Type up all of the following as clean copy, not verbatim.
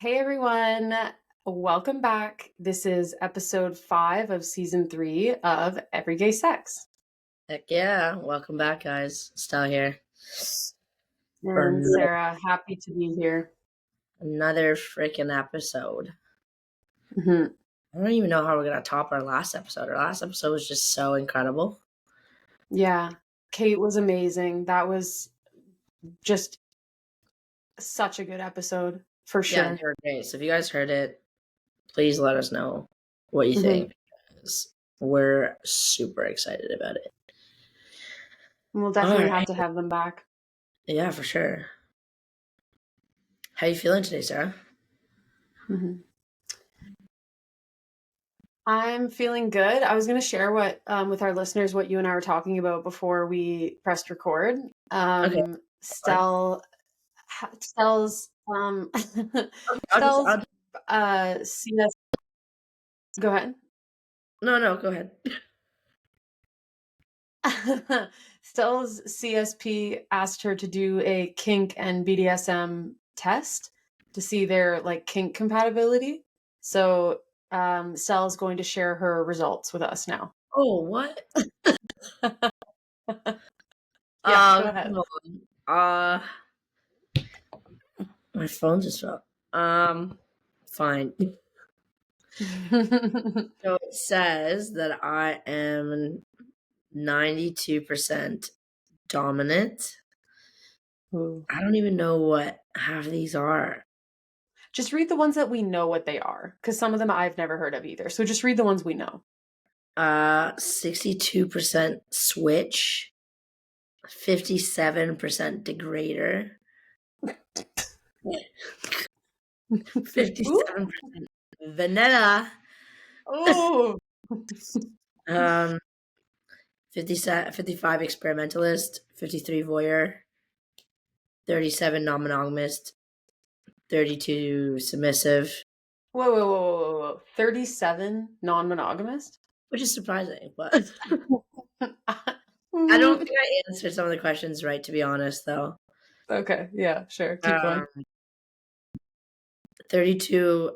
Hey everyone, welcome back. This is episode 5 of season 3 of Everyday Sex. Heck yeah. Welcome back, guys. Stel here. For And Sarah, happy to be here. another freaking episode. Mhm. I don't even know how we're going to top our last episode. Our last episode was just so incredible. Yeah, Kate was amazing. That was just such a good episode, for Yeah, sure. they were great. So if you guys heard it, please let us know what you Mhm. think. Because we're super excited about it. We'll definitely All have right. to have them back. Yeah, for sure. How you feeling today, Sarah? Mhm. I'm feeling good. I was going to share what with our listeners what you and I were talking about before we pressed record. Okay. Stel's I'll Stel's CS. Go ahead. No, go ahead. Stel's CSP asked her to do a kink and BDSM test to see their like kink compatibility. So Stel's going to share her results with us now. Oh, what? Yeah, go ahead. Hold on. My phone just fell. Fine. So it says that I am 92% dominant. Ooh. I don't even know what half of these are. Just read the ones that we know what they are, because some of them I've never heard of either. So just read the ones we know. 62% switch, 57% degrader, 57% vanilla, Oh, um, 55 experimentalist, 53 voyeur, 37 non-monogamist, 32 submissive, whoa. 37 non-monogamous? which is surprising, but I don't think I answered some of the questions right, to be honest, though. Okay, yeah, sure. Keep Um, going. 32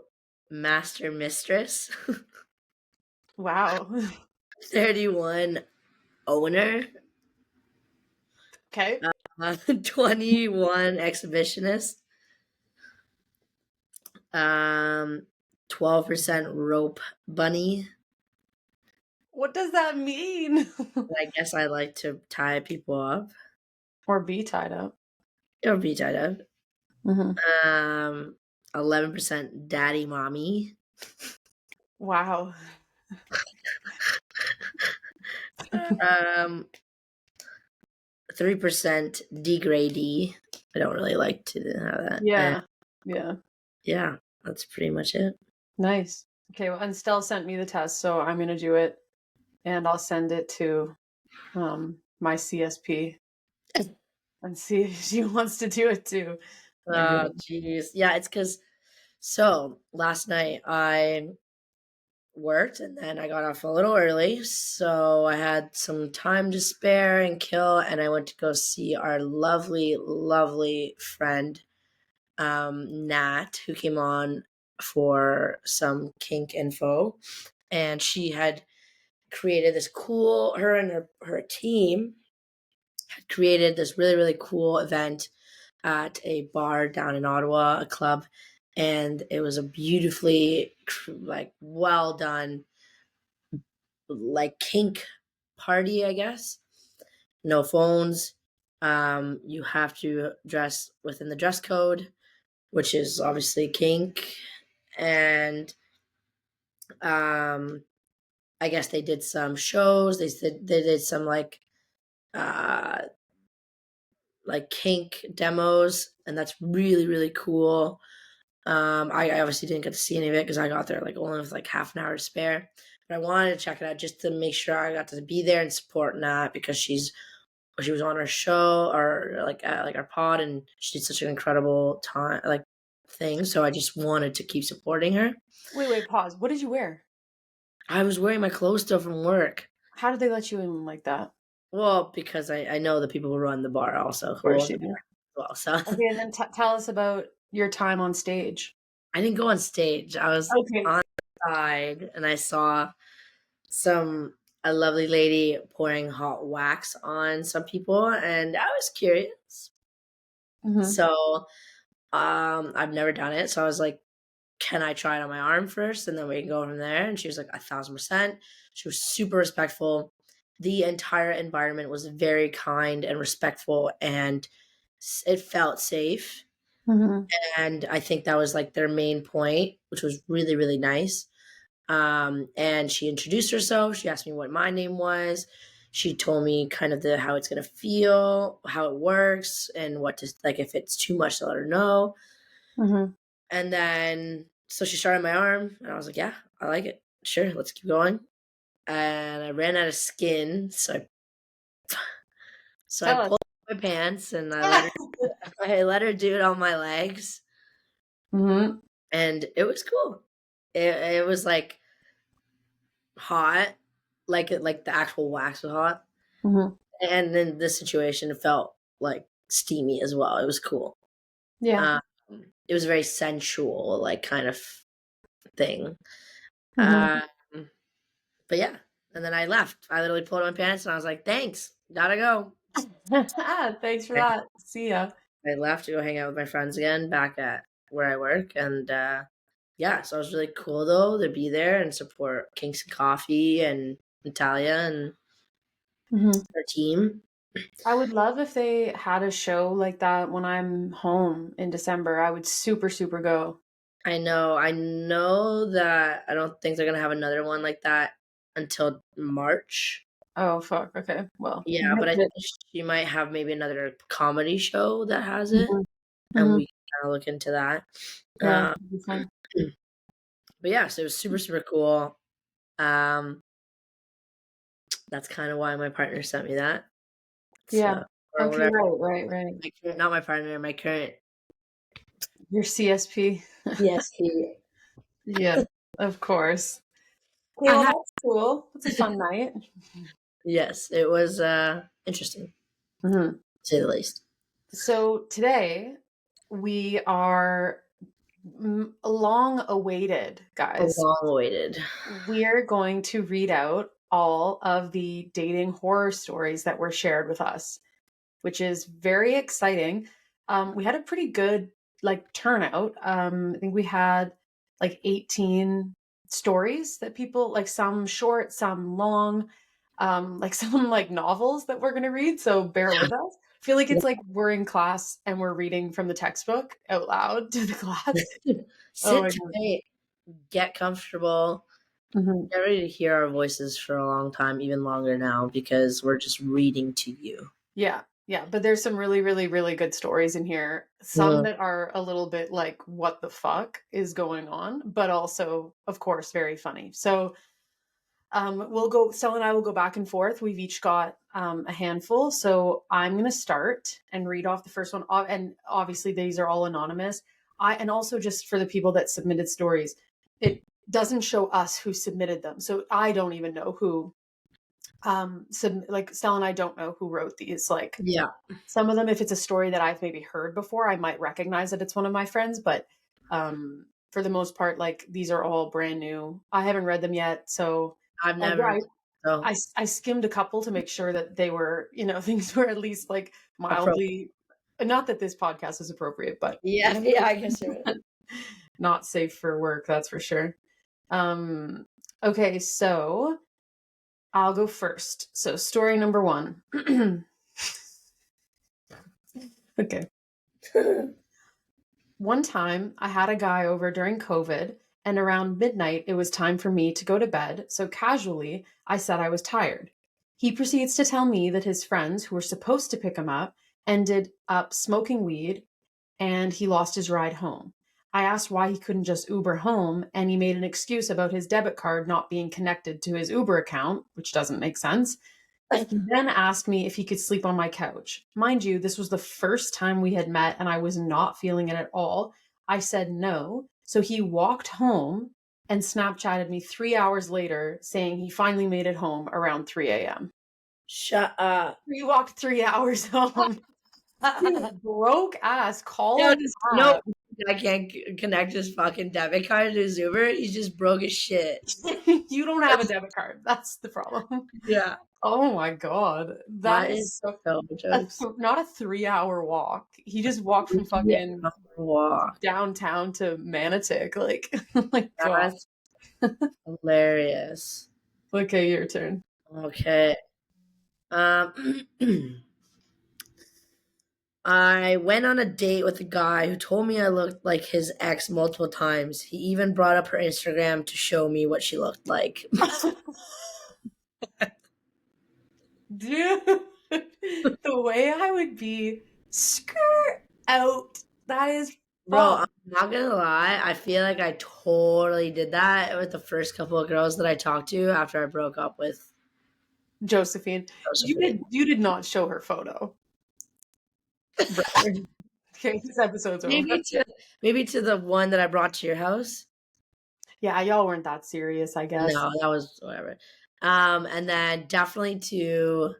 master mistress, Wow. 31 owner, Okay. 21 exhibitionist, 12% rope bunny. What does that mean? I guess I like to tie people up Or be tied up. or be tied up. Mhm. 11% daddy mommy. Wow. Um, 3% degradee. I don't really like to have that. And Yeah. yeah, that's pretty much it. Nice. Okay, well, and Stell sent me the test, so I'm gonna do it, and I'll send it to my CSP and see if she wants to do it too. Oh, jeez. Yeah, it's because so last night I worked and then I got off a little early. So I had some time to spare and kill, and I went to go see our lovely, lovely friend, Nat, who came on for some kink info. And she had created this cool, her and her team had created this really, really cool event at a bar down in Ottawa, a club, and it was a beautifully like well done like kink party, I guess. No phones. You have to dress within the dress code, which is obviously kink, and I guess they did some shows. They did some uh like kink demos, and that's really, really cool. I obviously didn't get to see any of it because I got there like only with like half an hour to spare. But I wanted to check it out just to make sure I got to be there and support Nat because she was on our show or like our pod, and she did such an incredible time like thing. So I just wanted to keep supporting her. Wait, pause. What did you wear? I was wearing my clothes still from work. How did they let you in like that? Well, because I know the people who run the bar also Of who course own you the bar do. as well. So Okay, and then tell us about your time on stage. I didn't go on stage. I was Okay. on the side and I saw a lovely lady pouring hot wax on some people and I was curious. Mhm. So, I've never done it. So I was like, can I try it on my arm first? And then we can go from there. And she was like, 1,000%. She was super respectful. The entire environment was very kind and respectful and it felt safe. Mhm. And I think that was like their main point, which was really, really nice. And she introduced herself. She asked me what my name was. She told me kind of the how it's gonna feel, how it works, and what to like if it's too much to let her know. Mhm. And then so she started my arm, and I was like, "Yeah, I like it. Sure, let's keep going." And I ran out of skin, so I Tell us. pulled up my pants and I let her I let her do it on my legs, Mhm. and it was cool. It was like hot, like the actual wax was hot. Mhm. And then this situation felt, like, steamy as well, it was cool. Yeah. Um, it was a very sensual, like, kind of thing. Mhm. Um, but yeah, and then I left. I literally pulled on my pants and I was like, "Thanks, gotta go." Thanks for I that. See ya. I left to go hang out with my friends again back at where I work, and, yeah, so it was really cool, though, to be there and support Kingston Coffee and Natalia and Mhm. her team. I would love if they had a show like that when I'm home in December. I would super, super go. I know that I don't think they're gonna have another one like that until March. Oh, fuck. Okay. Well, you Yeah, but I missed think it. she might have maybe another comedy show that has it, Mhm. and Mhm. we can kinda look into that. Yeah, Um, it'd be fun. but yeah, so it was super, super cool. Um, that's kinda why my partner sent me that. Yeah. So or Okay, whatever. right, right, right. Not my partner, my current Your CSP. ESP. Yeah, of course. Okay, I well, had that's cool. That's a fun night. yes, it was, interesting, Mhm. to say the least. So today we are long awaited, guys. Long awaited. We're going to read out all of the dating horror stories that were shared with us, which is very exciting. We had a pretty good like turnout. I think we had like 18 stories that people like some short, some long, like some like novels that we're gonna read. So bear with us. I feel like Yeah. it's like we're in class and we're reading from the textbook out loud to the class. Oh Sit my god. tight, get comfortable, Mhm. get ready to hear our voices for a long time, even longer now, because we're just reading to you. Yeah, yeah, but there's some really, really, really good stories in here. Some Mm, that are a little bit like, what the fuck is going on? But also, of course, very funny. So we'll go, Stella and I will go back and forth. We've each got a handful. So I'm going to start and read off the first one. And obviously, these are all anonymous. And also just for the people that submitted stories, it doesn't show us who submitted them. So I don't even know who, like Stella and I don't know who wrote these. Like, yeah, some of them, if it's a story that I've maybe heard before, I might recognize that it's one of my friends, but for the most part, like these are all brand new. I haven't read them yet, so I've yeah, never so I skimmed a couple to make sure that they were, things were at least like appropriate. mildly. Not that this podcast is appropriate, but Yeah, yeah, I guess you're right. not safe for work. That's for sure. Um, okay, so I'll go first. So story number one. Okay. One time, I had a guy over during COVID, and around midnight, it was time for me to go to bed, so casually, I said I was tired. He proceeds to tell me that his friends, who were supposed to pick him up, ended up smoking weed and he lost his ride home. I asked why he couldn't just Uber home, and he made an excuse about his debit card not being connected to his Uber account, which doesn't make sense. He then asked me if he could sleep on my couch. Mind you, this was the first time we had met and I was not feeling it at all. I said no. So he walked home and Snapchatted me 3 hours later saying he finally made it home around 3 a.m. Shut up. He walked 3 hours home. Dude, broke ass, call No, a just nope. cab. I can't connect his fucking debit card to his Uber. He's just broke as shit. You don't have a debit card. That's the problem. Yeah. Oh my god. That That is is so so jokes. not a 3-hour walk. He just walked from Yeah. fucking Walk. downtown to Manitic. Like, oh my god. That's hilarious. Okay, your turn. Okay. Um, I went on a date with a guy who told me I looked like his ex multiple times. He even brought up her Instagram to show me what she looked like. Dude, the way I would be skirt out. That is Bro, fuck. I'm not gonna lie. I feel like I totally did that with the first couple of girls that I talked to after I broke up with Josephine. Josephine. You did not show her photo. Brother. Okay, this episode's over. Maybe to the one that I brought to your house. Yeah, y'all weren't that serious, I guess. No, that was whatever. And then definitely to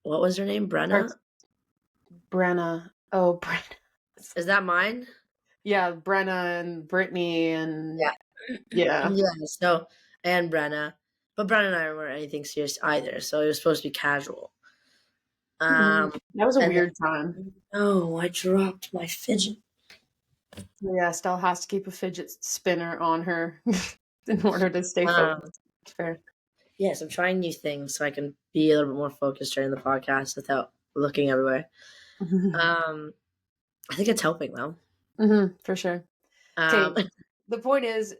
what was her name? Brenna? Brenna. Oh, Brenna. Is that mine? Yeah, Brenna and Brittany and Yeah. yeah. Yeah, so and Brenna. But Brenna and I weren't anything serious either, so it was supposed to be casual. That was a And weird time. oh, I dropped my fidget. Yeah, Stell has to keep a fidget spinner on her in order to stay focused. Fair. Yes, I'm trying new things so I can be a little bit more focused during the podcast without looking everywhere. I think it's helping though. For sure. Okay, the point is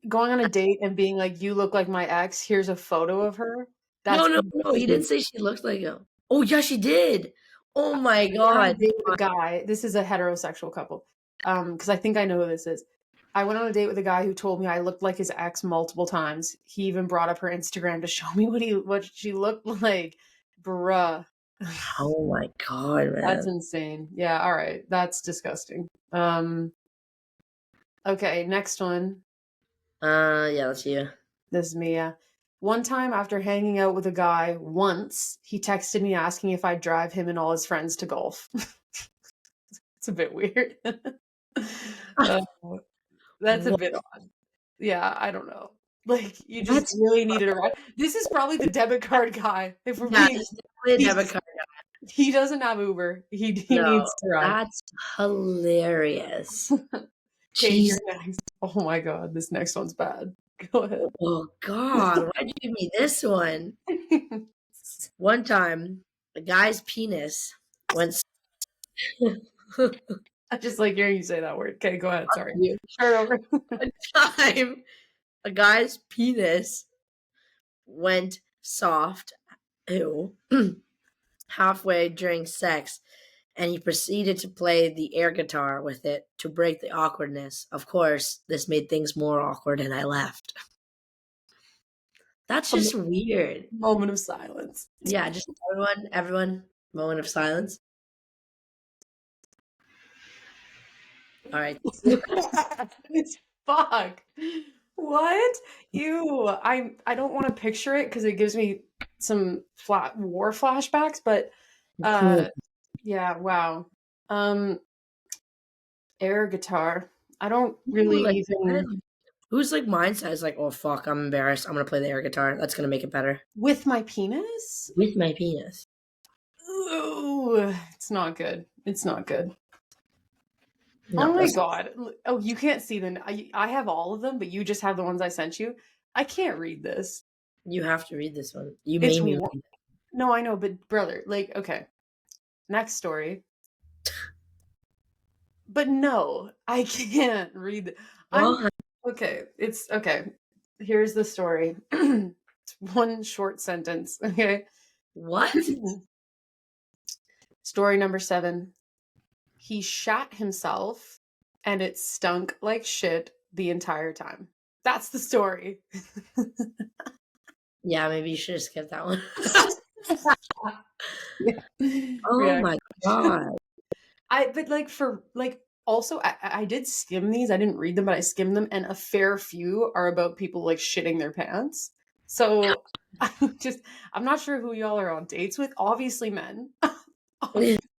going on a date and being like, "You look like my ex. Here's a photo of her." That's No. He didn't say she looked like him. Oh yeah, she did. Oh my I went on a god. date with a guy. This is a heterosexual couple. Because I think I know who this is. I went on a date with a guy who told me I looked like his ex multiple times. He even brought up her Instagram to show me what she looked like. Bruh. Oh my god, man. That's insane. Yeah, all right. That's disgusting. Okay, next one. Yeah, that's you. This is Mia. One time after hanging out with a guy once, he texted me asking if I'd drive him and all his friends to golf. It's a bit weird. That's a bit odd. Yeah, I don't know. Like, you just That's really needed a ride. This is probably the debit card guy. If we're yeah, being, it's definitely a debit card. he doesn't have Uber. He No, needs to ride. that's hilarious. Okay, you're Jeez. next. Oh my god, this next one's bad. Go ahead. Oh god, why'd you give me this one? One time, a guy's penis went. I just like hearing you say that word. Okay, go ahead. Sorry. You. Start over. One time, a guy's penis went soft. Ew. Halfway during sex, and he proceeded to play the air guitar with it to break the awkwardness. Of course, this made things more awkward, and I left. That's just weird. Moment of silence. Yeah, just everyone, moment of silence. All right. Fuck. What? Ew. I don't want to picture it because it gives me some war flashbacks, but yeah, wow. Air guitar. I don't really like, even who's like mindset is like, oh fuck, I'm embarrassed. I'm gonna play the air guitar. That's gonna make it better. with my penis? With my penis. Ooh, it's not good. It's not good. No, Oh my god. Oh, you can't see them. I have all of them, but you just have the ones I sent you. I can't read this. you have to read this one. You It's made me one- read it. No, I know, but brother, like, okay. Next story. But no, I can't read. Okay. It's okay. Here's the story. It's one short sentence. Okay. What? Story number 7. He shat himself and it stunk like shit the entire time. That's the story. Yeah, maybe you should have skipped that one. Yeah. Oh my god. But like for like also I did skim these. I didn't read them, but I skimmed them, and a fair few are about people like shitting their pants. So I'm not sure who y'all are on dates with. Obviously men.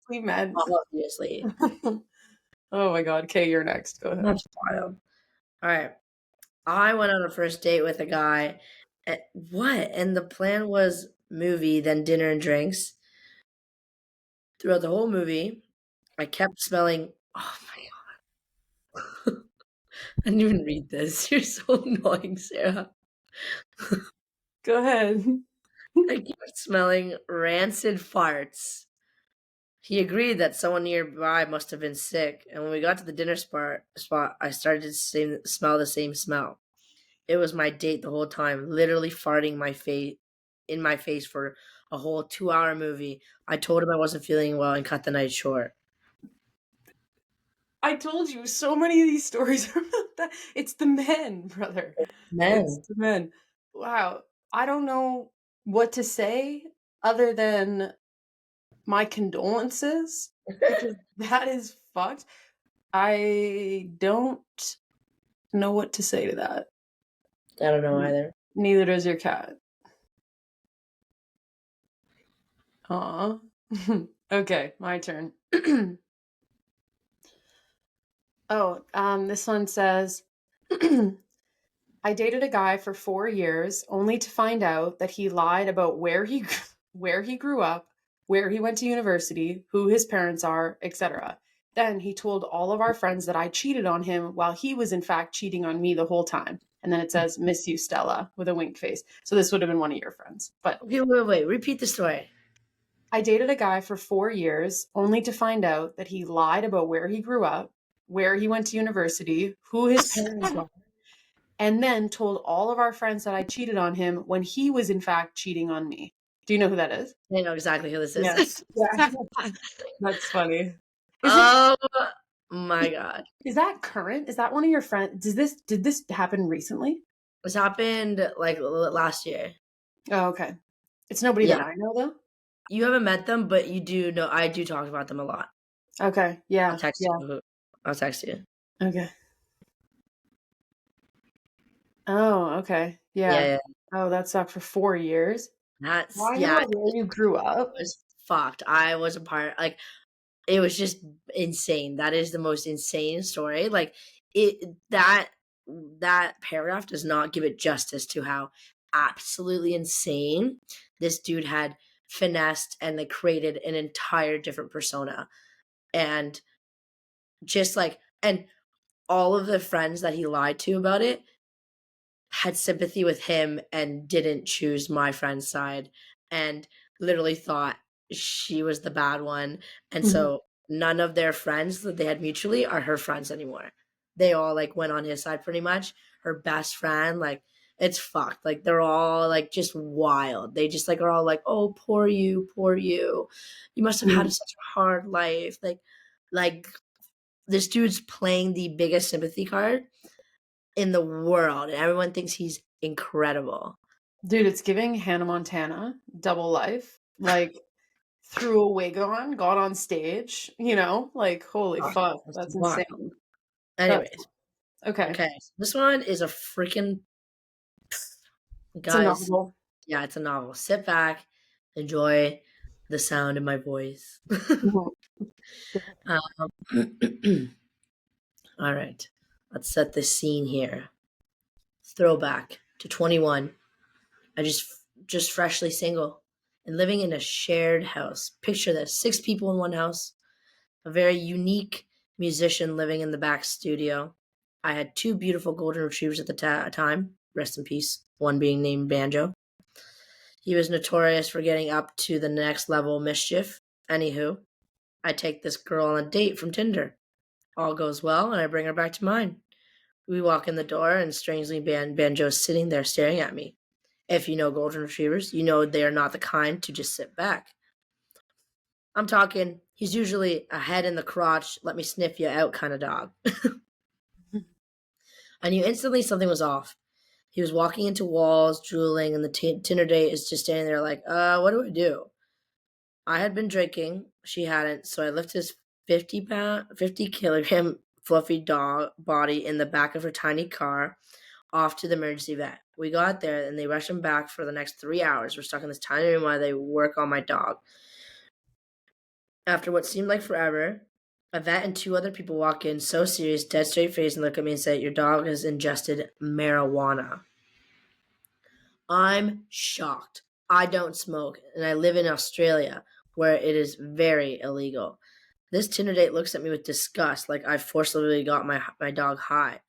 We meant. obviously. Oh my god. Okay, you're next. Go ahead. That's wild. All right. I went on a first date with a guy. What? And the plan was movie, then dinner and drinks. Throughout the whole movie, I kept smelling. Oh my god! I didn't even read this. You're so annoying, Sarah. Go ahead. I kept smelling rancid farts. He agreed that someone nearby must have been sick, and when we got to the dinner spot, I started to smell the same smell. It was my date the whole time, literally farting my face for a whole 2-hour movie. I told him I wasn't feeling well and cut the night short. I told you so many of these stories are about that. It's the men, brother. It's Men. the men. Wow. I don't know what to say other than my condolences because that is fucked. I don't know what to say to that. I don't know either. Neither does your cat. Aw. Okay, my turn. This one says I dated a guy for 4 years only to find out that he lied about where he grew up, where he went to university, who his parents are, etc. Then he told all of our friends that I cheated on him while he was in fact cheating on me the whole time. And then it says miss you Stella with a wink face. So this would have been one of your friends. But Okay, wait. Repeat the story. I dated a guy for 4 years only to find out that he lied about where he grew up, where he went to university, who his parents are, and then told all of our friends that I cheated on him when he was in fact cheating on me. Do you know who that is? I know exactly who this Yes. is. Yeah. That's funny. Is it Oh my god. is that current? Is that one of your friends? Did this happen recently? This happened like last year. Oh, okay. It's nobody that Yeah. I know though. You haven't met them, but you do know I do talk about them a lot. Okay. I'll Yeah. text Yeah. you I'll text you. Okay. Oh, okay. Yeah, Yeah. yeah. Oh, that sucked for 4 years. That's Lying yeah, about where you grew it up. was fucked. I was a part like it was just insane. That is the most insane story. Like it that paragraph does not give it justice to how absolutely insane this dude had finessed and like created an entire different persona. And just like and all of the friends that he lied to about it had sympathy with him and didn't choose my friend's side and literally thought she was the bad one. And Mhm. so none of their friends that they had mutually are her friends anymore. They all like went on his side pretty much. Her best friend, like it's fucked. Like they're all like just wild. They just like are all like, oh, poor you, poor you. You must have had Mhm. such a hard life. Like this dude's playing the biggest sympathy card in the world, and everyone thinks he's incredible. Dude, it's giving Hannah Montana double life. Like threw a wig on, got on stage, like holy Oh, fuck, that's that's wild. insane. That's Anyways, okay. okay, so this one is a freaking It's a guys. novel. Yeah, it's a novel. Sit back, enjoy the sound of my voice. Mhm. um, all right, let's set the scene here. Throwback to 21. I just freshly single and living in a shared house. Picture this: 6 people in one house. A very unique musician living in the back studio. I had 2 beautiful golden retrievers at the time, rest in peace, one being named Banjo. He was notorious for getting up to the next level of mischief. Anywho, I take this girl on a date from Tinder. All goes well, and I bring her back to mine. We walk in the door, and strangely, Banjo's sitting there staring at me. If you know golden retrievers, you know they are not the kind to just sit back. I'm talking, he's usually a head in the crotch, let me sniff you out kind of dog. I knew instantly something was off. He was walking into walls, drooling, and the Tinder date is just standing there like, what do I do? I had been drinking, she hadn't, so I lifted his 50 kilogram fluffy dog body in the back of her tiny car off to the emergency vet. We got there and they rushed him back for the next 3 hours. We're stuck in this tiny room while they work on my dog. After what seemed like forever, a vet and 2 other people walk in, so serious, dead straight face, and look at me and say, "Your dog has ingested marijuana." I'm shocked. I don't smoke, and I live in Australia, where it is very illegal. This Tinder date looks at me with disgust, like I forcibly got my dog high.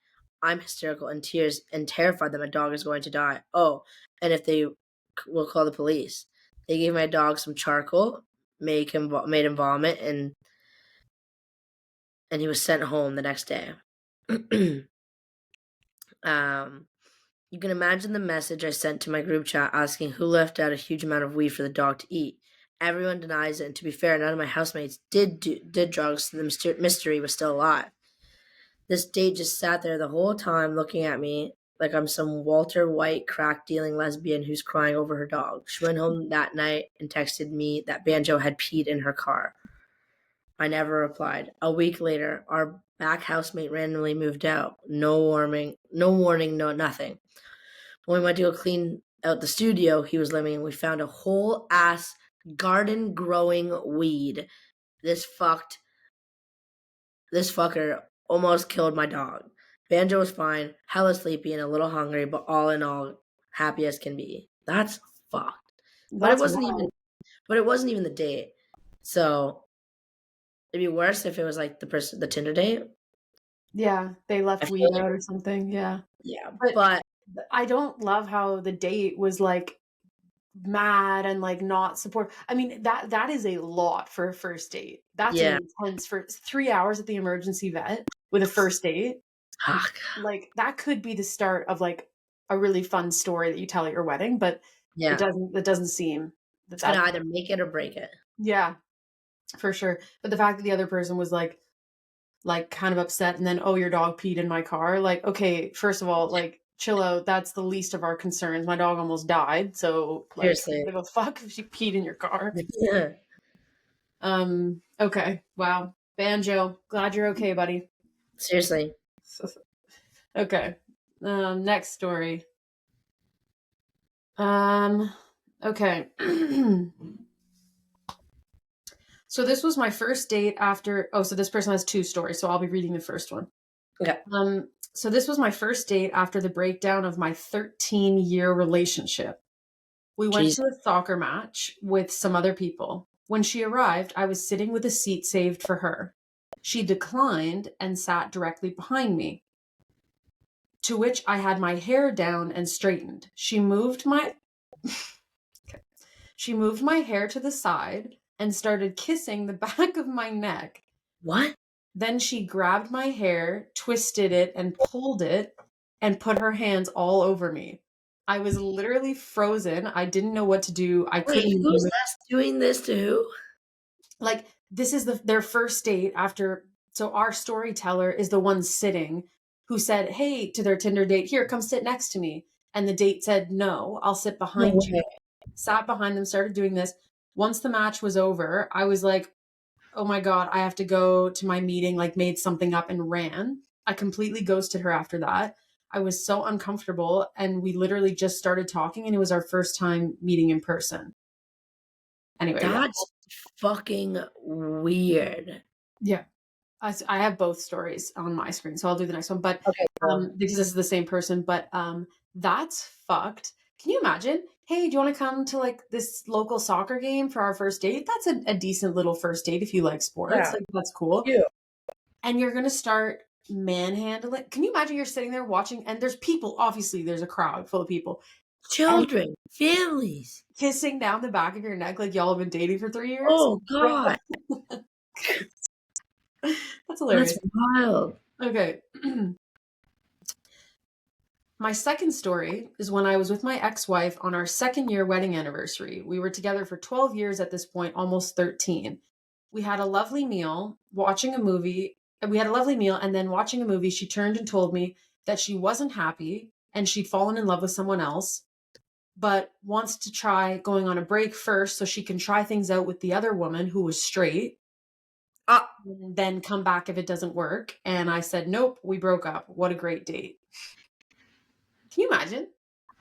I'm hysterical in tears and terrified that my dog is going to die. Oh, and if they will call the police. They gave my dog some charcoal, made him vomit, and he was sent home the next day. um, you can imagine the message I sent to my group chat asking who left out a huge amount of weed for the dog to eat. Everyone denies it, and to be fair, none of my housemates did drugs, so the mystery was still alive. This date just sat there the whole time looking at me like I'm some Walter White crack-dealing lesbian who's crying over her dog. She went home that night and texted me that Banjo had peed in her car. I never replied. A week later, our back housemate randomly moved out. No warning, no nothing. When we went to go clean out the studio he was living in, we found a whole ass garden growing weed. This fucker almost killed my dog. Banjo was fine, hella sleepy and a little hungry, but all in all, happy as can be. That's fucked. But it That's wasn't wild. even but it wasn't even the date. So it'd be worse if it was like the Tinder date. Yeah, they I left feel weed like out or something, yeah. yeah, But but I don't love how the date was, like, mad and, like, not support I mean, that is a lot for a first date. That's yeah. an intense for 3 hours at the emergency vet with a first date. Fuck. Like, that could be the start of, like, a really fun story that you tell at your wedding, but Yeah. it doesn't seem that It's gonna that either make it or break it. yeah, for sure. But the fact that the other person was, like, kind of upset and then, "Oh, your dog peed in my car." Like, okay, first of all, like, chill out. That's the least of our concerns. My dog almost died, so, like, Seriously. give a fuck if she peed in your car. Yeah. Okay. Wow. Banjo, glad you're okay, buddy. Seriously. Okay. Next story. Um, okay. So this was my first date after so this person has 2 stories, so I'll be reading the first one. Okay. So this was my first date after the breakdown of my 13-year relationship. We went Jeez. to a soccer match with some other people. When she arrived, I was sitting with a seat saved for her. She declined and sat directly behind me, to which I had my hair down and straightened. She moved my hair to the side and started kissing the back of my neck. What? Then she grabbed my hair, twisted it, and pulled it, and put her hands all over me. I was literally frozen. I didn't know what to do. I Wait, couldn't who's move. this doing this to who? Like, this is their first date after. So our storyteller is the one sitting who said, "Hey," to their Tinder date, "Here, come sit next to me." And the date said, "No, I'll sit No behind you." way. Sat behind them, started doing this. Once the match was over, I was like, "Oh my God, I have to go to my meeting," like made something up and ran. I completely ghosted her after that. I was so uncomfortable. And we literally just started talking, and it was our first time meeting in person. Anyway, yeah. That's fucking weird. Yeah. I have both stories on my screen, so I'll do the next one. But Okay, cool. because this is the same person, but that's fucked. Can you imagine? Hey, do you want to come to like this local soccer game for our first date? That's a decent little first date if you like sports. Yeah. Like that's cool. You. And you're gonna start manhandling. Can you imagine you're sitting there watching and there's people, obviously there's a crowd full of people, and Children, families. kissing down the back of your neck like y'all have been dating for 3 years? Oh God. That's That's hilarious. wild. Okay. My second story is when I was with my ex-wife on our second-year wedding anniversary. We were together for 12 years at this point, almost 13. We had a lovely meal, watching a movie. We had a lovely meal, and then watching a movie, she turned and told me that she wasn't happy and she'd fallen in love with someone else, but wants to try going on a break first so she can try things out with the other woman who was straight, Ah, and then come back if it doesn't work. And I said, nope, we broke up. What a great date. Can you imagine?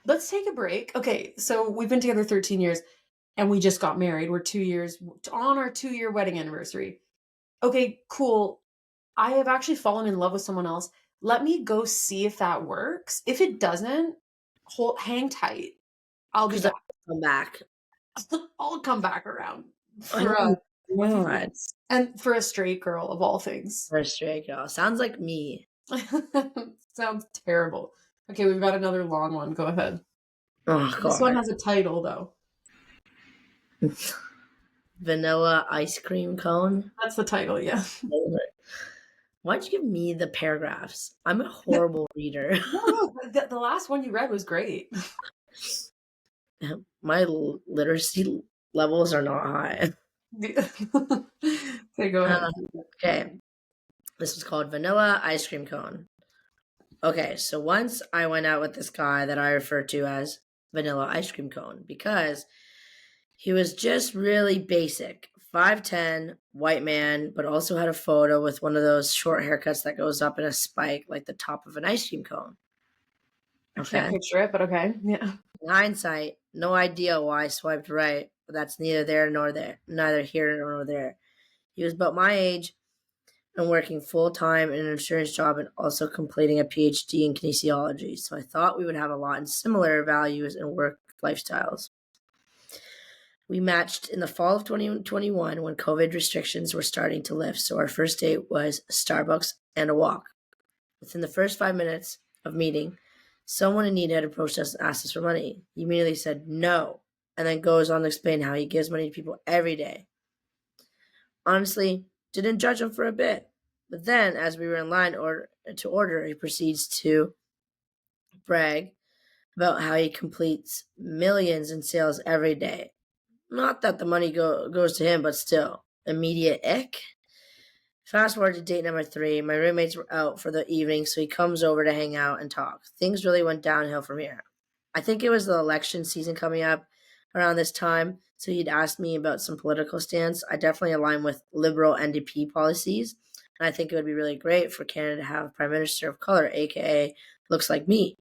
Let's take a break. Okay, so we've been together 13 years and we just got married. We're 2 years on our 2-year wedding anniversary. Okay, cool. I have actually fallen in love with someone else. Let me go see if that works. If it doesn't, hang tight. I'll be Because I back. come back. I'll come back around Oh for my a few god. months. And for a straight girl of all things. For a straight girl. Sounds like me. Sounds terrible. Okay, we've got another long one. Go ahead. Oh This one god. has a title though. Vanilla ice cream cone. That's the title, yeah. Why'd you give me the paragraphs? I'm a horrible reader. No, the last one you read was great. My literacy levels are not high. Okay, go ahead. Okay. This was called Vanilla Ice Cream Cone. Okay, so once I went out with this guy that I refer to as Vanilla Ice Cream Cone because he was just really basic. 5'10", white man, but also had a photo with one of those short haircuts that goes up in a spike like the top of an ice cream cone. I can't Okay. picture it, but okay. Yeah. In hindsight, no idea why I swiped right, but that's neither there nor there, neither here nor there. He was about my age and working full time in an insurance job and also completing a PhD in kinesiology. So I thought we would have a lot in similar values and work lifestyles. We matched in the fall of 2021 when COVID restrictions were starting to lift. So our first date was Starbucks and a walk. Within the first 5 minutes of meeting, someone in need had approached us and asked us for money. He immediately said no, and then goes on to explain how he gives money to people every day. Honestly, didn't judge him for a bit. But then, as we were in line to order, he proceeds to brag about how he completes millions in sales every day. Not that the money goes to him, but still, immediate ick. Fast forward to date number 3. My roommates were out for the evening, so he comes over to hang out and talk. Things really went downhill from here. I think it was the election season coming up around this time, so he'd asked me about some political stance. I definitely align with liberal NDP policies, and I think it would be really great for Canada to have a Prime Minister of color, aka looks like me.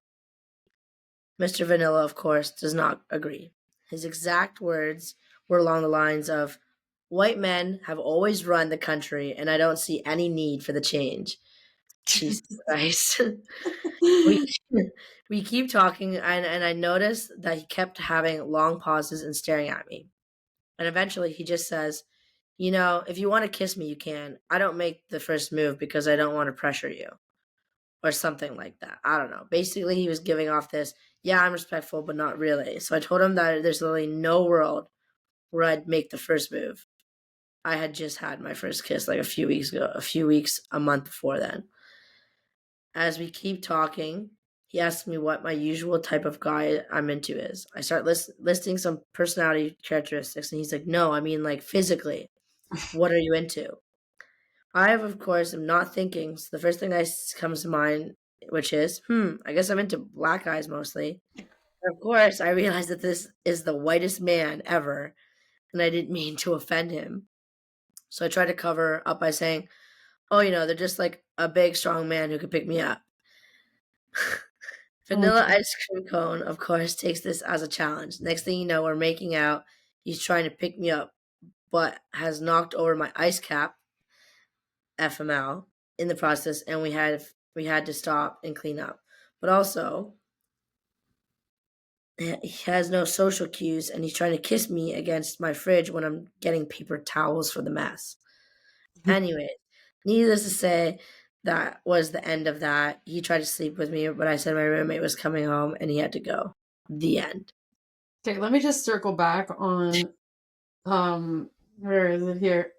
Mr. Vanilla, of course, does not agree. His exact words were along the lines of, white men have always run the country, and I don't see any need for the change. Jesus Christ. we, we keep talking, and I noticed that he kept having long pauses and staring at me. And eventually he just says, if you want to kiss me, you can. I don't make the first move because I don't want to pressure you. Or something like that. I don't know. Basically, he was giving off this, yeah, I'm respectful, but not really. So I told him that there's literally no world where I'd make the first move. I had just had my first kiss like a few weeks, a month before then. As we keep talking, he asks me what my usual type of guy I'm into is. I start listing some personality characteristics, and he's like, no, I mean like physically. What are you into? I, of course, am not thinking, so the first thing that comes to mind, which is, I guess I'm into black guys mostly. And of course, I realize that this is the whitest man ever, and I didn't mean to offend him. So I try to cover up by saying, oh, they're just like a big, strong man who could pick me up. Vanilla ice cream cone, of course, takes this as a challenge. Next thing you know, we're making out. He's trying to pick me up, but has knocked over my ice cap, FML, in the process, and we had to stop and clean up. But also, he has no social cues, and he's trying to kiss me against my fridge when I'm getting paper towels for the mess. Anyway, needless to say, that was the end of that. He tried to sleep with me, but I said my roommate was coming home and he had to go. The end. Okay, let me just circle back on where is it here?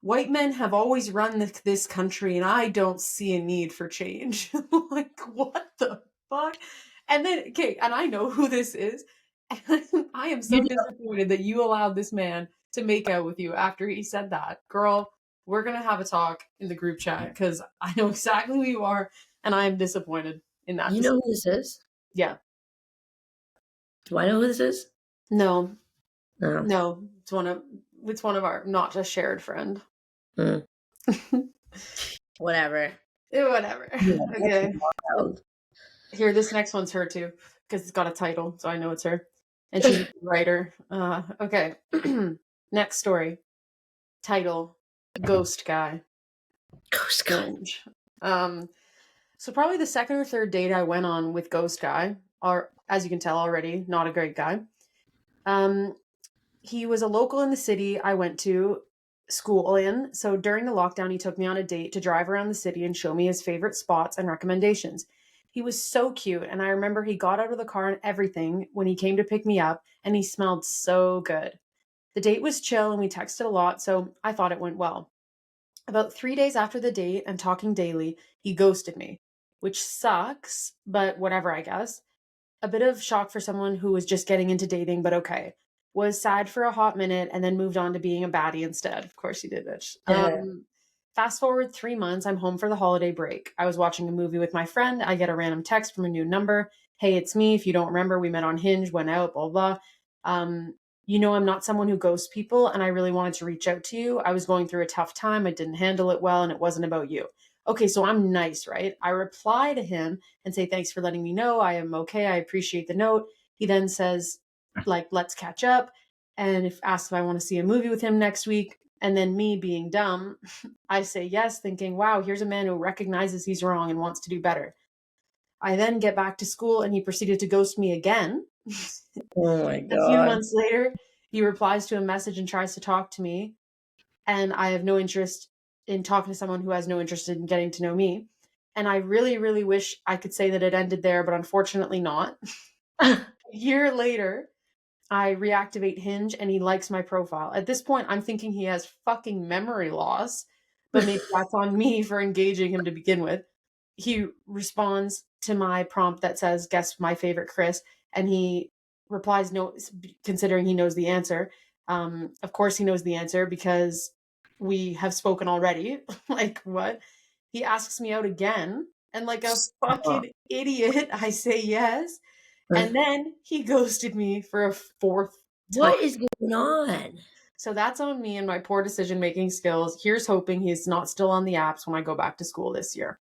White men have always run this country and I don't see a need for change. Like, what the fuck? And then, okay, and I know who this is. And I am so disappointed that you allowed this man to make out with you after he said that. Girl, we're going to have a talk in the group chat because I know exactly who you are and I am disappointed in that. You know who this is? Yeah. Do I know who this is? No. No. No. It's one of our not a shared friend. Whatever. Whatever. Yeah, okay. Here, this next one's her too, because it's got a title, so I know it's her. and she's a good writer. Okay. Next story. Title: Ghost Guy. Ghost guy. Cringe. Um, so probably the second or third date I went on with Ghost Guy, or as you can tell already, not a great guy. Um, he was a local in the city I went to school in. So during the lockdown, he took me on a date to drive around the city and show me his favorite spots and recommendations. He was so cute. And I remember he got out of the car and everything when he came to pick me up, and he smelled so good. The date was chill and we texted a lot, so I thought it went well. About 3 days after the date and talking daily, he ghosted me, which sucks, but whatever, I guess. A bit of shock for someone who was just getting into dating, but okay. Was sad for a hot minute and then moved on to being a baddie instead. Of course he did, bitch. Yeah. Fast forward 3 months, I'm home for the holiday break. I was watching a movie with my friend. I get a random text from a new number. Hey, it's me. If you don't remember, we met on Hinge, went out, blah, blah. Um, I'm not someone who ghosts people, and I really wanted to reach out to you. I was going through a tough time. I didn't handle it well, and it wasn't about you. Okay, so I'm nice, right? I reply to him and say, thanks for letting me know. I am okay. I appreciate the note. He then says, like, let's catch up. And if asked if I want to see a movie with him next week. And then me being dumb, I say yes, thinking, wow, here's a man who recognizes he's wrong and wants to do better. I then get back to school and he proceeded to ghost me again. Oh my A few god. months later, he replies to a message and tries to talk to me. And I have no interest in talking to someone who has no interest in getting to know me. And I really, really wish I could say that it ended there, but unfortunately not. A year later, I reactivate Hinge and he likes my profile. At this point, I'm thinking he has fucking memory loss, but maybe that's on me for engaging him to begin with. He responds to my prompt that says, guess my favorite Chris. And he replies, no, considering he knows the answer. Of course, he knows the answer because we have spoken already. Like, what? He asks me out again. And like a Stop. fucking idiot, I say yes. And then he ghosted me for a fourth time. What is going on? So that's on me and my poor decision making skills. Here's hoping he's not still on the apps when I go back to school this year.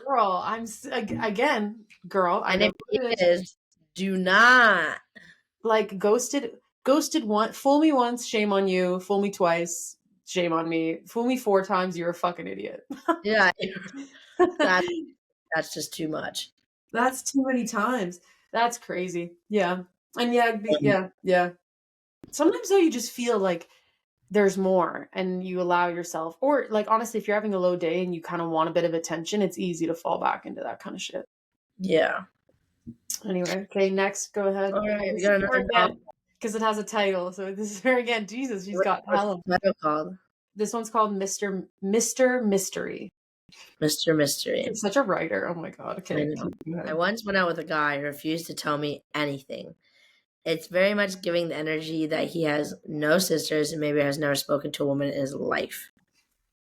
Girl, again, girl, I And know if who he it is. is, do not. Like ghosted one, fool me once, shame on you. Fool me twice, shame on me. Fool me 4 times, you're a fucking idiot. Yeah, that that's just too much. That's too many times. That's crazy. Yeah. And yeah, Um, yeah. Sometimes though you just feel like there's more and you allow yourself, or like honestly, if you're having a low day and you kind of want a bit of attention, it's easy to fall back into that kind of shit. yeah. Anyway, okay, next, go ahead. All right, we This got is her another again because it has a title. So this is her again. Jesus, she's got What's hell. the title called? This one's called Mr. Mystery. Mr. Mystery. She's such a writer. Oh my god. I Okay, know. go I ahead. once went out with a guy who refused to tell me anything. It's very much giving the energy that he has no sisters and maybe has never spoken to a woman in his life.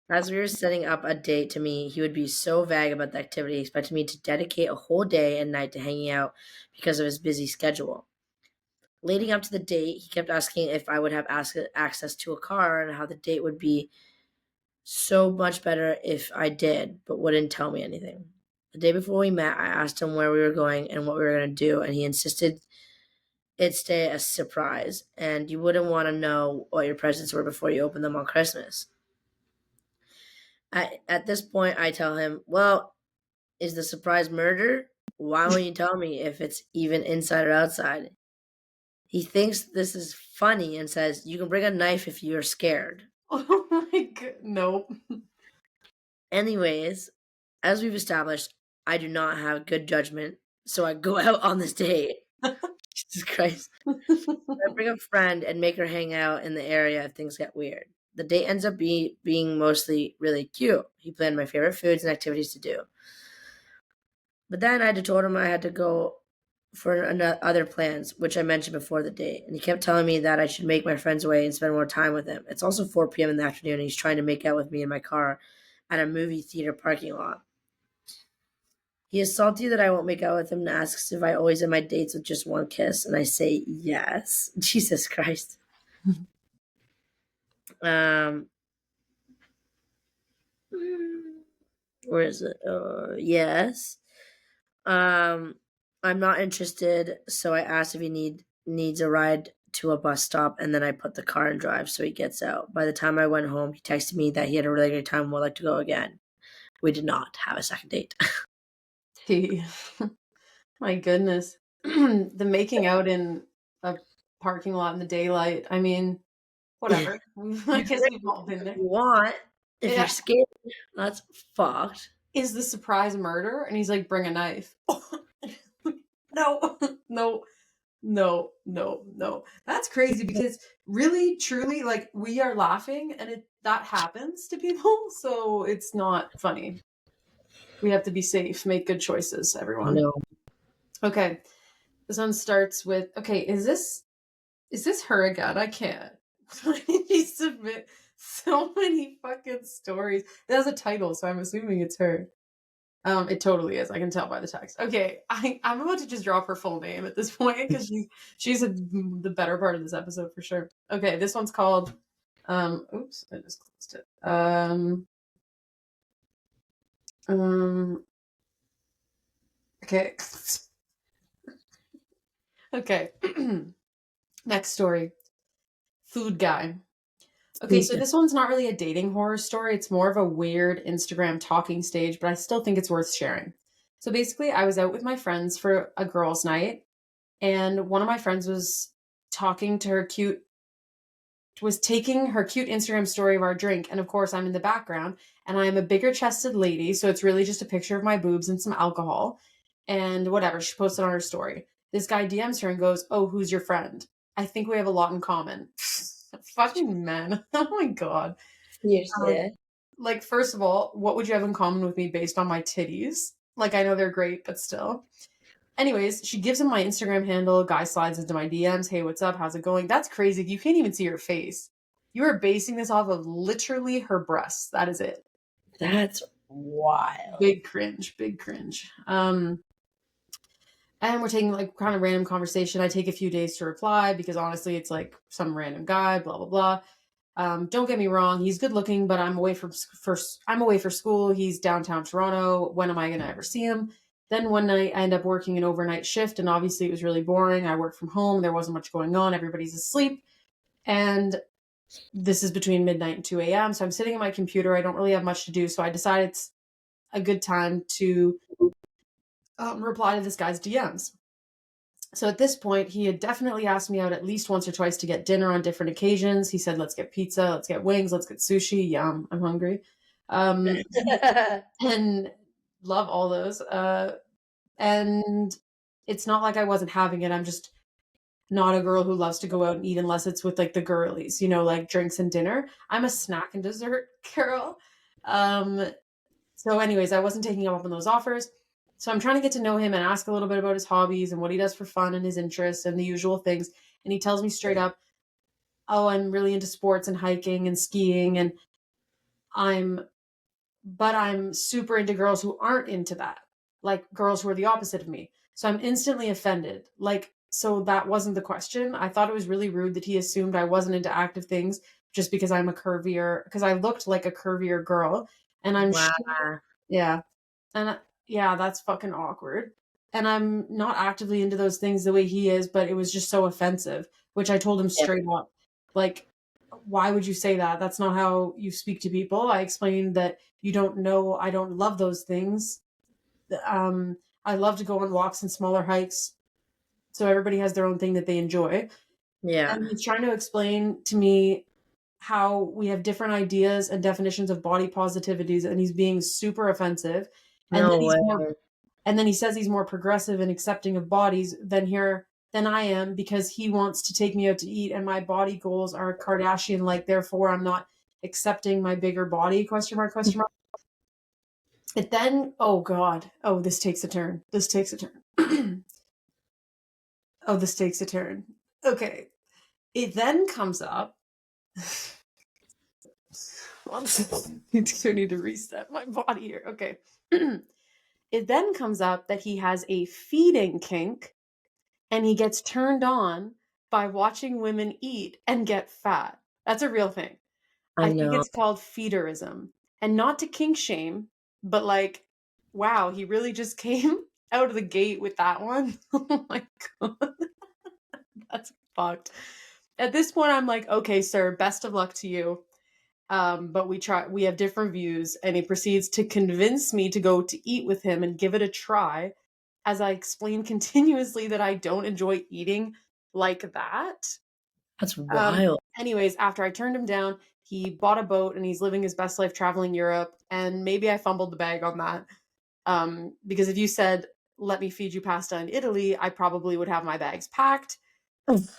As we were setting up a date to me, he would be so vague about the activity, expecting me to dedicate a whole day and night to hanging out because of his busy schedule. Leading up to the date, he kept asking if I would have access to a car and how the date would be so much better if I did, but wouldn't tell me anything. The day before we met, I asked him where we were going and what we were going to do, and he insisted it stay a surprise, and you wouldn't want to know what your presents were before you open them on Christmas. At this point, I tell him, well, is the surprise murder? Why won't you tell me if it's even inside or outside? He thinks this is funny and says, you can bring a knife if you're scared. Oh my god. Nope. Anyways, as we've established, I do not have good judgment, so I go out on this date. Jesus Christ. I bring a friend and make her hang out in the area if things get weird. The date ends up being mostly really cute. He planned my favorite foods and activities to do. But then I had told him I had to go for other plans, which I mentioned before the date. And he kept telling me that I should make my friends away and spend more time with him. It's also 4 p.m. in the afternoon, and he's trying to make out with me in my car at a movie theater parking lot. He is salty that I won't make out with him and asks if I always end my dates with just one kiss, and I say yes. Jesus Christ. Um, where is it? Yes. I'm not interested, so I asked if he need needs a ride to a bus stop, and then I put the car in drive so he gets out. By the time I went home, he texted me that he had a really great time and would like to go again. We did not have a second date. Tea. My goodness. The making out in a parking lot in the daylight. I mean, whatever. I You guess can we've all been if there. you want. If you're Yeah. scared, that's fucked. Is the surprise murder? And he's like, bring a knife. No, no, no, no, no. That's crazy because really, truly, like we are laughing and that happens to people. So it's not funny. We have to be safe, make good choices, everyone. No, Okay. This one starts with, okay, is this her again? I can't. Why did she submit so many fucking stories? It has a title, so I'm assuming it's her. It totally is. I can tell by the text. Okay, I'm about to just drop her full name at this point because the better part of this episode for sure. Okay, this one's called. Oops, I just closed it. Um. Okay. Okay. Next story. Food guy. Okay, so food. this one's not really a dating horror story. It's more of a weird Instagram talking stage, but I still think it's worth sharing. So basically, I was out with my friends for a girls' night, and one of my friends was taking her cute Instagram story of our drink, and of course, I'm in the background, and I'm a bigger chested lady, so it's really just a picture of my boobs and some alcohol, and whatever. She posted on her story. This guy DMs her and goes, "Oh, who's your friend? I think we have a lot in common." Fucking men. Oh my god. Um, Seriously. like, first of all, what would you have in common with me based on my titties? Like, I know they're great, but still. Anyways, she gives him my Instagram handle. Guy slides into my DMs. Hey, what's up? How's it going? That's crazy. You can't even see her face. You are basing this off of literally her breasts. That is it. That's wild. Big cringe. Big cringe. And we're taking like kind of random conversation. I take a few days to reply because honestly, it's like some random guy. Blah blah blah. Don't get me wrong, he's good looking, but I'm away for school. He's downtown Toronto. When am I gonna ever see him? Then one night I end up working an overnight shift, and obviously it was really boring. I work from home. There wasn't much going on. Everybody's asleep, and this is between midnight and 2 a.m. So I'm sitting at my computer. I don't really have much to do, so I decided it's a good time to reply to this guy's DMs. So at this point, he had definitely asked me out at least once or twice to get dinner on different occasions. He said, let's get pizza, let's get wings, let's get sushi. Yum, I'm hungry. Um, and love all those. And it's not like I wasn't having it. I'm just not a girl who loves to go out and eat unless it's with like the girlies, like drinks and dinner. I'm a snack and dessert girl. Um, so, anyways, I wasn't taking him up on those offers. So I'm trying to get to know him and ask a little bit about his hobbies and what he does for fun and his interests and the usual things. And he tells me straight up, "Oh, I'm really into sports and hiking and skiing, and I'm I'm super into girls who aren't into that, like girls who are the opposite of me." So I'm instantly offended. Like, so that wasn't the question. I thought it was really rude that he assumed I wasn't into active things just because because I looked like a curvier girl. And I'm Wow. sure, yeah. And yeah, that's fucking awkward. And I'm not actively into those things the way he is, but it was just so offensive, which I told him Yep. straight up. Like, why would you say that? That's not how you speak to people. I explained that you don't know I don't love those things. I love to go on walks and smaller hikes. So everybody has their own thing that they enjoy. Yeah. And he's trying to explain to me how we have different ideas and definitions of body positivities, and he's being super offensive. And then No way. he says he's more progressive and accepting of bodies than I am because he wants to take me out to eat and my body goals are Kardashian like, therefore I'm not accepting my bigger body, question mark, question mark. It then, oh god, oh, this takes a turn. This takes a turn. Oh, this takes a turn. Okay. It then comes up. I need to reset my body here. Okay. It then comes up that he has a feeding kink and he gets turned on by watching women eat and get fat. That's a real thing. I I think know. it's called feederism. And not to kink shame, but like, wow, he really just came out of the gate with that one. Oh my god. That's fucked. At this point, I'm like, okay, sir, best of luck to you. But we have different views, and he proceeds to convince me to go to eat with him and give it a try, as I explain continuously that I don't enjoy eating like that. That's wild. Anyways, after I turned him down, he bought a boat and he's living his best life traveling Europe. And maybe I fumbled the bag on that. Because if you said, let me feed you pasta in Italy, I probably would have my bags packed.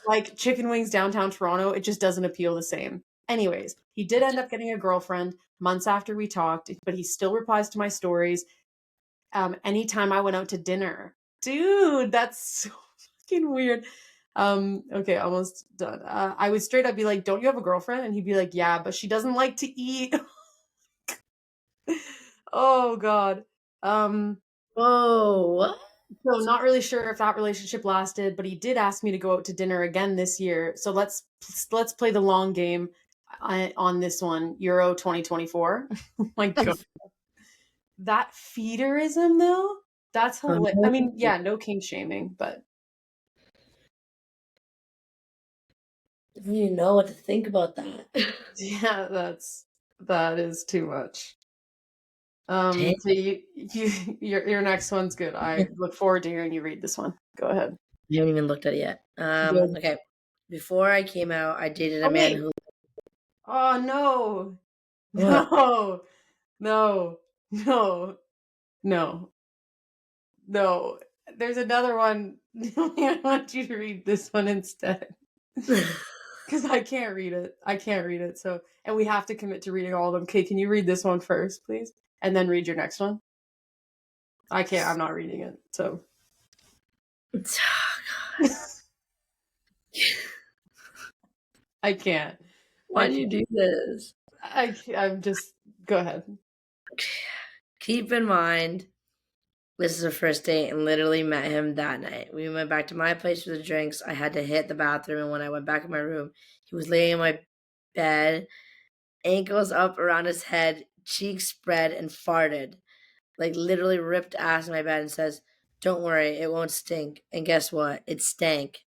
Like chicken wings downtown Toronto, it just doesn't appeal the same. Anyways, he did end up getting a girlfriend months after we talked, but he still replies to my stories anytime I went out to dinner. Dude, that's so fucking weird. Okay, almost done. I would straight up be like, "Don't you have a girlfriend?" And he'd be like, "Yeah, but she doesn't like to eat." Oh god. Whoa, what? So not really sure if that relationship lasted, but he did ask me to go out to dinner again this year. So let's play the long game on this one, Euro 2024. Oh my god. That feederism though, that's hilarious. I mean, yeah, no king shaming, but I don't even know what to think about that. yeah, that is too much. Damn. So your next one's good. I look forward to hearing you read this one. Go ahead. You haven't even looked at it yet. Good. Okay. Before I came out, I dated a Oh man wait. who. Oh no. What? No. No. No. No. No. There's another one. I want you to read this one instead. Because I can't read it. I can't read it. So, and we have to commit to reading all of them. Okay, can you read this one first, please? And then read your next one? I can't. I'm not reading it. So, I can't. Why do you do this? I'm just, go ahead. Keep in mind, this is a first date and literally met him that night. We went back to my place for the drinks. I had to hit the bathroom, and when I went back in my room, he was laying in my bed, ankles up around his head, cheeks spread, and farted. Like literally ripped ass in my bed and says, "Don't worry, it won't stink." And guess what? It stank.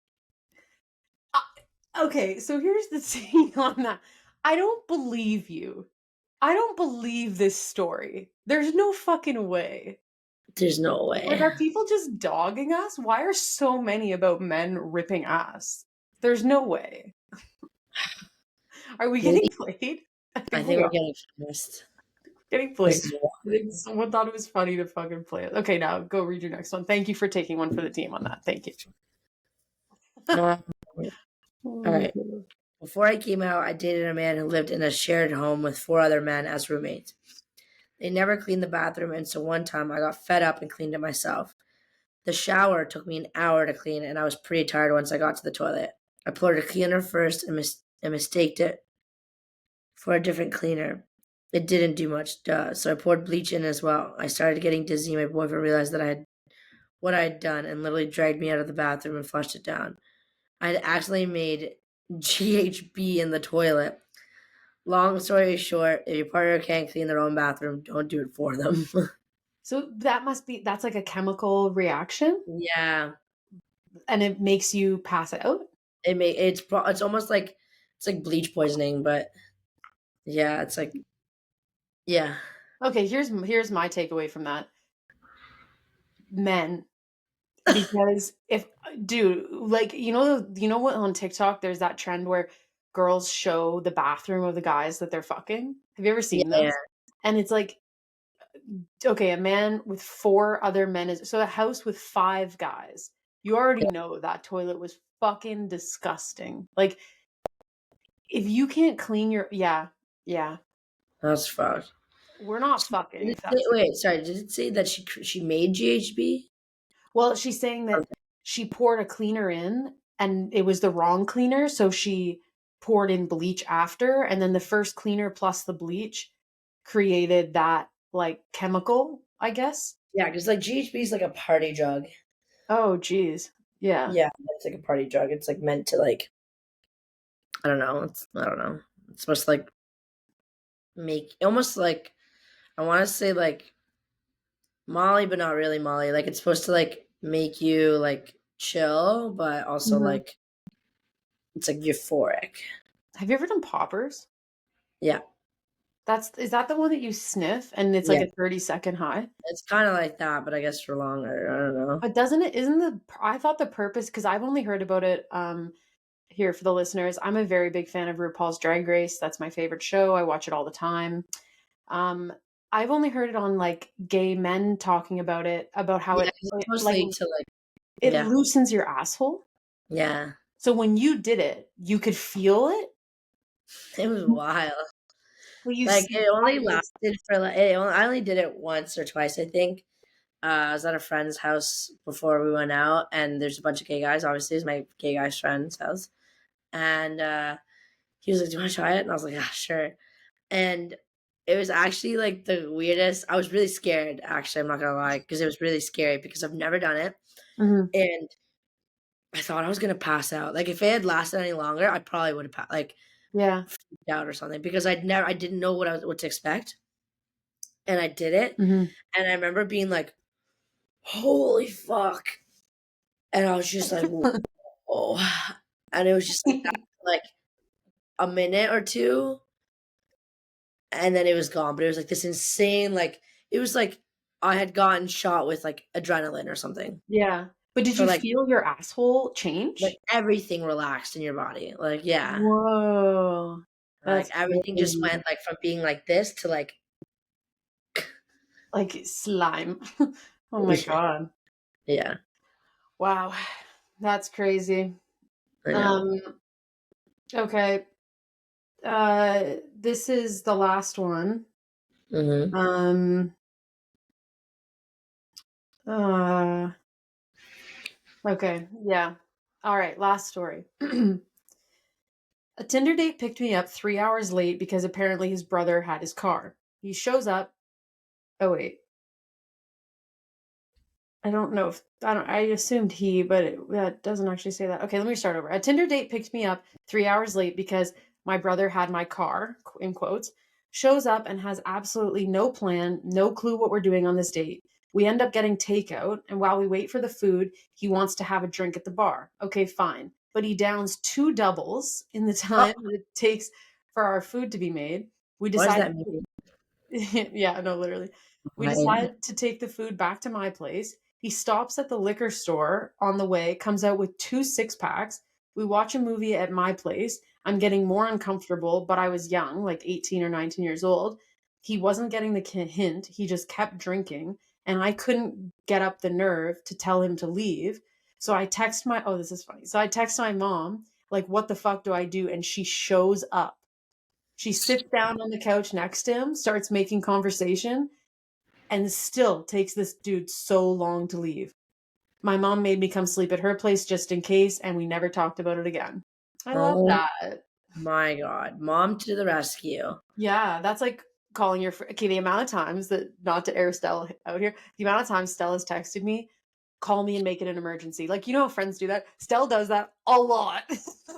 Okay, so here's the thing on that. I don't believe you. I don't believe this story. There's no fucking way. There's no Like, way. are people just dogging us? Why are so many about men ripping ass? There's no way. Are we getting Maybe played? I I think think we we're are getting famous. getting played. This is I think someone thought it was funny to fucking play it. Okay, now go read your next one. Thank you for taking one for the team on that. Thank you. wild. Oh All my right. God. Before I came out, I dated a man who lived in a shared home with 4 other men as roommates. They never cleaned the bathroom, and so one time I got fed up and cleaned it myself. The shower took me an hour to clean, and I was pretty tired once I got to the toilet. I poured a cleaner first and mistaked it for a different cleaner. It didn't do much, duh. So I poured bleach in as well. I started getting dizzy. My boyfriend realized that I had what I had done and literally dragged me out of the bathroom and flushed it down. I had accidentally made GHB in the toilet. Long story short, if your partner can't clean their own bathroom, don't do it for them. So that's like a chemical reaction Yeah, and it makes you pass out? it's almost like it's like bleach poisoning, but yeah, it's like yeah, Okay, here's my takeaway from that. Men, because if dude, like you know what on TikTok there's that trend where girls show the bathroom of the guys that they're fucking. Have you ever yeah, seen yeah, those? And it's like, okay, a man with 4 other men is so a house with 5 guys. You already know that toilet was fucking disgusting. Like if you can't clean your yeah, that's fucked. we're not So fucking if that's wait, sorry, did it say that she made GHB? well, she's saying that she poured a cleaner in and it was the wrong cleaner, so she poured in bleach after, and then the first cleaner plus the bleach created that like chemical, I guess. Yeah, because like GHB is like a party drug. Oh, geez. Yeah. Yeah, it's like a party drug. It's like meant to like I don't know. I don't know. It's supposed to like make almost like I want to say like Molly, but not really Molly. Like it's supposed to like make you like chill, but also Mhm. like It's like euphoric. Have you ever done poppers? Yeah. Is that the one that you sniff and it's like Yeah. a 30-second high? It's kind of like that, but I guess for longer. I don't know. But doesn't it isn't the I thought the purpose, because I've only heard about it here for the listeners. I'm a very big fan of RuPaul's Drag Race. That's my favorite show. I watch it all the time. Um, I've only heard it on like gay men talking about it, about how Yeah, it 'cause it's like mostly to like, it yeah, loosens your asshole. yeah. So when you did it, you could feel it. It was wild. Well, you Like see, it only lasted for like I only did it once or twice, I think. I was at a friend's house before we went out, and there's a bunch of gay guys. Obviously, it's my gay guy's friend's house, and he was like, "Do you want to try it?" And I was like, "Yeah, sure." And it was actually like the weirdest. I was really scared. Actually, I'm not gonna lie, because it was really scary because I've never done it, Mhm. and I thought I was gonna pass out. Like if it had lasted any longer, I probably would have like Yeah. freaked out or something because I didn't know what to expect, and I did it, Mhm. and I remember being like, "Holy fuck!" And I was just like, "Whoa," and it was just like that, for like a minute or two, and then it was gone. But it was like this insane, like it was like I had gotten shot with like adrenaline or something. Yeah. But did For you like feel your asshole change? everything relaxed in your body. Like, yeah. Whoa. Like That's everything just crazy. went like from being like this to like Like slime. Oh my god. yeah, Wow. That's crazy. I know. Um, okay. This is the last one. Mhm. Um, uh, okay. Yeah. All right. Last story. A Tinder date picked me up 3 hours late because apparently his brother had his car. He shows up. Oh, wait. I don't know if I assumed he, but that doesn't actually say that. Okay, let me start over. A Tinder date picked me up 3 hours late because my brother had my car, in quotes, shows up and has absolutely no plan, no clue what we're doing on this date. We end up getting takeout, and while we wait for the food, he wants to have a drink at the bar. Okay, fine. But he downs two doubles in the Oh, time that it takes for our food to be made. We what does decide that mean? yeah, no, literally. We Fine. decide to take the food back to my place. He stops at the liquor store on the way, comes out with two six packs. We watch a movie at my place. I'm getting more uncomfortable, but I was young, like 18 or 19 years old. He wasn't getting the hint. He just kept drinking, and I couldn't get up the nerve to tell him to leave. So I text my, oh, this is funny. So I text my mom, like, what the fuck do I do? And she shows up. She sits down on the couch next to him, starts making conversation, and still takes this dude so long to leave. My mom made me come sleep at her place just in case, and we never talked about it again. I love Oh that. my god. Mom to the rescue. Yeah, that's like calling your okay, the amount of times that, not to air Stella out here, the amount of times Stella's texted me, call me and make it an emergency. Like, you know how friends do that? Stella does that a lot.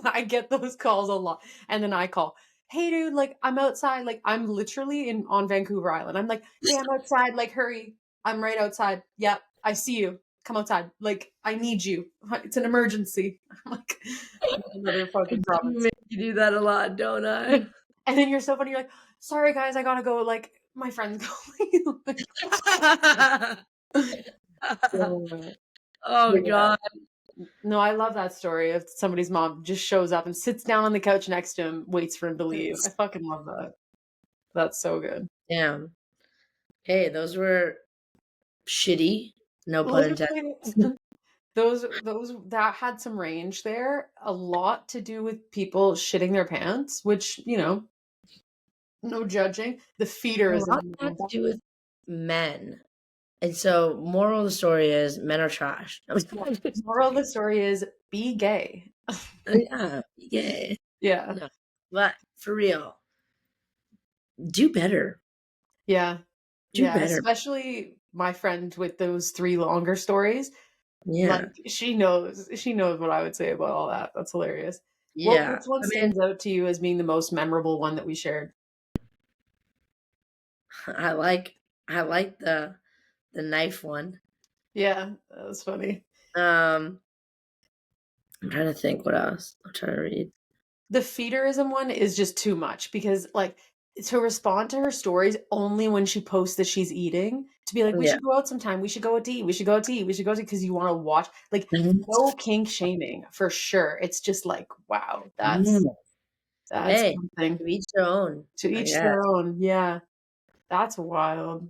I get those calls a lot. And then I call, hey dude, like I'm outside. Like I'm literally in on Vancouver Island. I'm like, hey, I'm outside, like hurry. I'm right outside. Yep, I see you. Come outside. Like, I need you. It's an emergency. I'm like, I'm in another I fucking do province. make you do that a lot, don't I? And then you're so funny. You're like, sorry guys, I gotta go. Like my friend's going. Like, so, Oh but yeah, god. no, I love that story of somebody's mom just shows up and sits down on the couch next to him, waits for him to leave. I fucking love that. That's so good. Damn. Hey, those were shitty. No pun intended. Literally, those that had some range there. A lot to do with people shitting their pants, which no judging. The A feeder is lot had to do with men. And so moral of the story is men are trash. yeah. Moral of the story is be gay. Yeah, yeah. Yeah. No. But for real, do better. Yeah. Do Yeah, better. especially my friend with those 3 longer stories. Like, Yeah. she knows what I would say about all that. That's hilarious. Yeah. Which one I mean, stands out to you as being the most memorable one that we shared? I like I like the knife one. Yeah, that was funny. Um I'm trying to think what else. I'm trying to read. The feederism one is just too much because, like, to respond to her stories only when she posts that she's eating, to be like, "We Yeah. should go out sometime. We should go out to eat. We should go out to eat. We should go to," because you want to watch. Like, Mhm. no kink shaming for sure. It's just like, wow, Mm. that's Hey, something. to each their own, To I each guess. their own. Yeah, that's wild.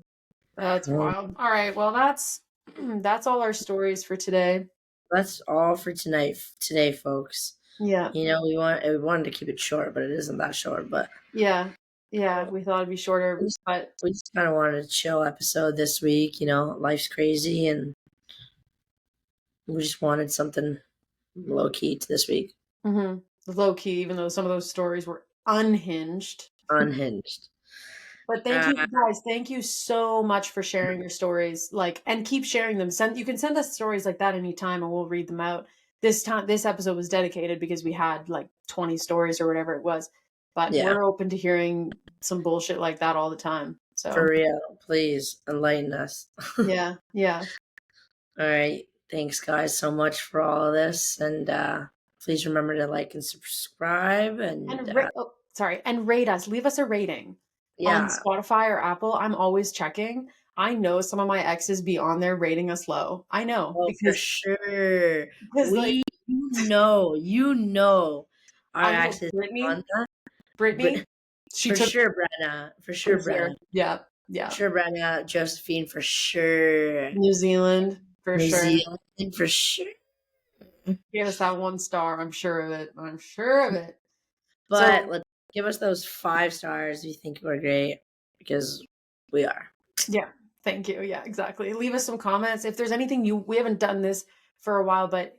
That's Well, wild. All right, well, that's that's all our stories for today. that's all for today, folks. Yeah, We wanted to keep it short, but it isn't that short. But yeah, yeah. We thought it'd be we shorter, just, but we just kind of wanted a chill episode this week. Life's crazy, and we just wanted something low key to this week. low key, even though some of those stories were unhinged. Unhinged. But thank Uh, you guys. Thank you so much for sharing your stories. Like, and keep sharing them. You can send us stories like that anytime and we'll read them out. This episode was dedicated because we had like 20 stories or whatever it was. But yeah, we're open to hearing some bullshit like that all the time. for So real. Please enlighten us. All yeah, yeah. right. Thanks, guys, so much for all of this, and please remember to like and subscribe. And And rate us. Leave us a rating on yeah, Spotify or Apple. I'm always checking. I know some of my exes be on there rating us low. I know oh for because sure. like You know, our I know access on Brittany. that. Brittany, she For took sure, Brenna. For for sure, sure. Brenna. Yeah, For yeah. sure, Brenna. Josephine, for sure. New Zealand for New sure. Zealand, for sure. Gave us that 1 star. I'm sure of it. I'm sure of it. But So let's give us those 5 stars if you think we're great, because we are. yeah, thank you. Yeah, exactly. Leave us some comments if there's anything we haven't done this for a while, but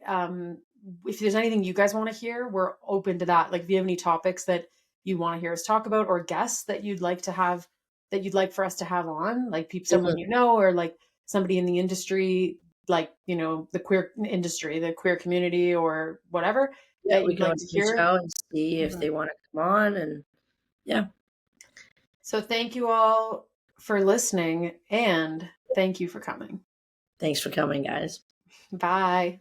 if there's anything you guys want to hear, we're open to that. Like if you have any topics that you want to hear us talk about or guests that you'd like to have that you'd like for us to have on, like someone Mhm. you know or like somebody in the industry, like the queer industry, the queer community or whatever Yeah, that we you'd can like to always reach hear. out and see if Mhm. they want to come on. And yeah, So thank you all for listening and thank you for coming. thanks for coming, guys. Bye.